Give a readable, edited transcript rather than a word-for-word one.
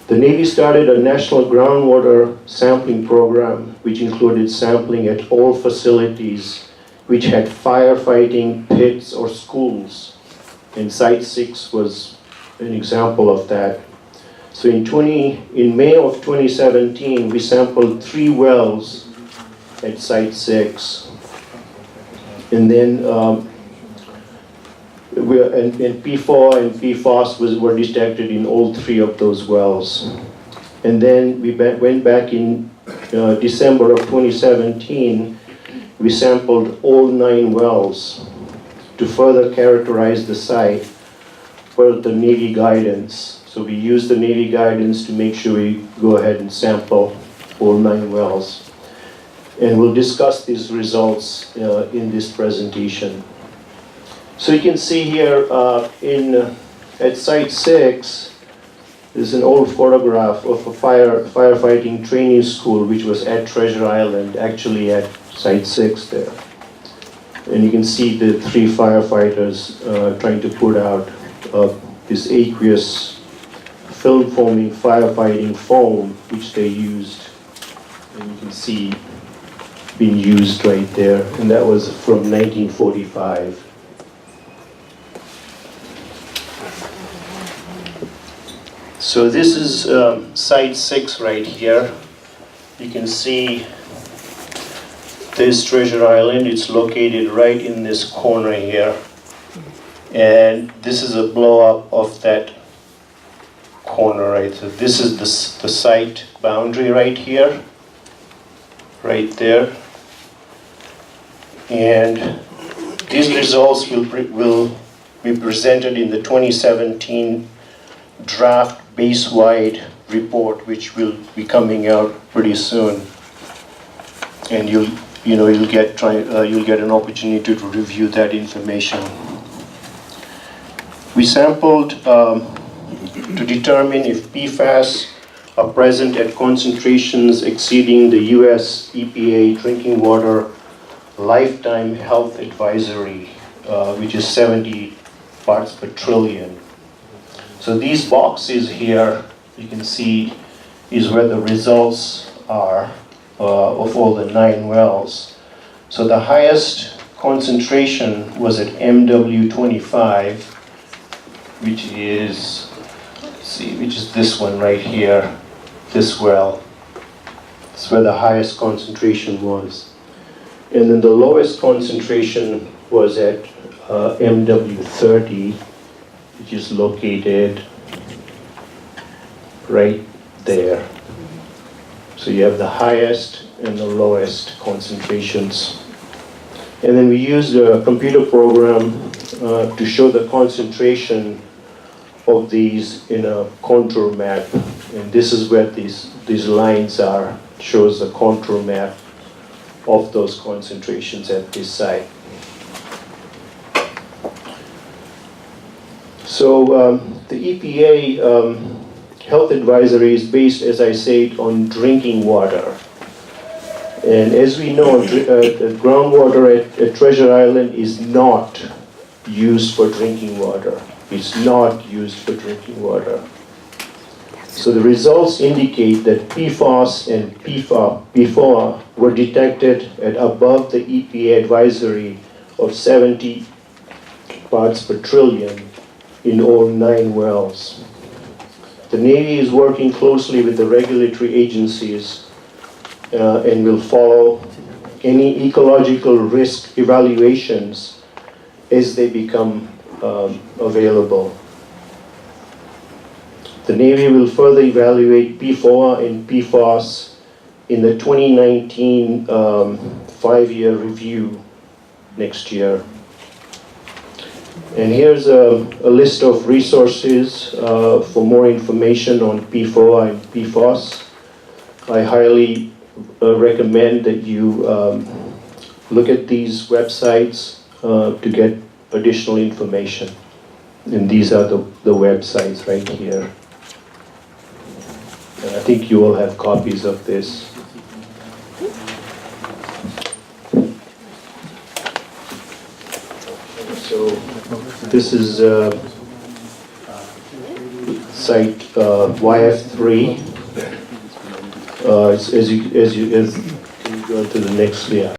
The Navy started a national groundwater sampling program, which included sampling at all facilities which had firefighting pits or schools. And Site 6 was an example of that. So in May of 2017, we sampled 3 wells at Site 6. And then and PFOA and PFOS were detected in all 3 of those wells. And then we went back in December of 2017, we sampled all 9 wells to further characterize the site per the Navy guidance. So we used the Navy guidance to make sure we go ahead and sample all 9 wells. And we'll discuss these results in this presentation. So you can see here at Site 6, there's an old photograph of a firefighting training school which was at Treasure Island, actually at Site 6 there. And you can see the 3 firefighters trying to put out this aqueous film forming firefighting foam which they used. And you can see being used right there, and that was from 1945. So this is Site 6 right here. You can see this Treasure Island. It's located right in this corner here. And this is a blow up of that corner right. So this is the site boundary right here, right there. And these results will be presented in the 2017 draft base-wide report, which will be coming out pretty soon. And you'll get an opportunity to review that information. We sampled to determine if PFAS are present at concentrations exceeding the US EPA drinking water lifetime health advisory, which is 70 parts per trillion. So these boxes here, you can see, is where the results are of all the 9 wells. So the highest concentration was at MW25, which is, which is this one right here, this well. That's where the highest concentration was. And then the lowest concentration was at MW30, which is located right there. So you have the highest and the lowest concentrations. And then we used a computer program to show the concentration of these in a contour map. And this is where these lines are, shows the contour map of those concentrations at this site. So the EPA health advisory is based, as I said, on drinking water. And as we know, groundwater at Treasure Island is not used for drinking water. It's not used for drinking water. So the results indicate that PFOS and PFOA were detected at above the EPA advisory of 70 parts per trillion in all 9 wells. The Navy is working closely with the regulatory agencies and will follow any ecological risk evaluations as they become available. The Navy will further evaluate PFOA and PFOS in the 2019 5-year review next year. And here's a list of resources for more information on PFOA and PFOS. I highly recommend that you look at these websites to get additional information. And these are the websites right here. And I think you all have copies of this. So this is site YF3. As you go to the next slide.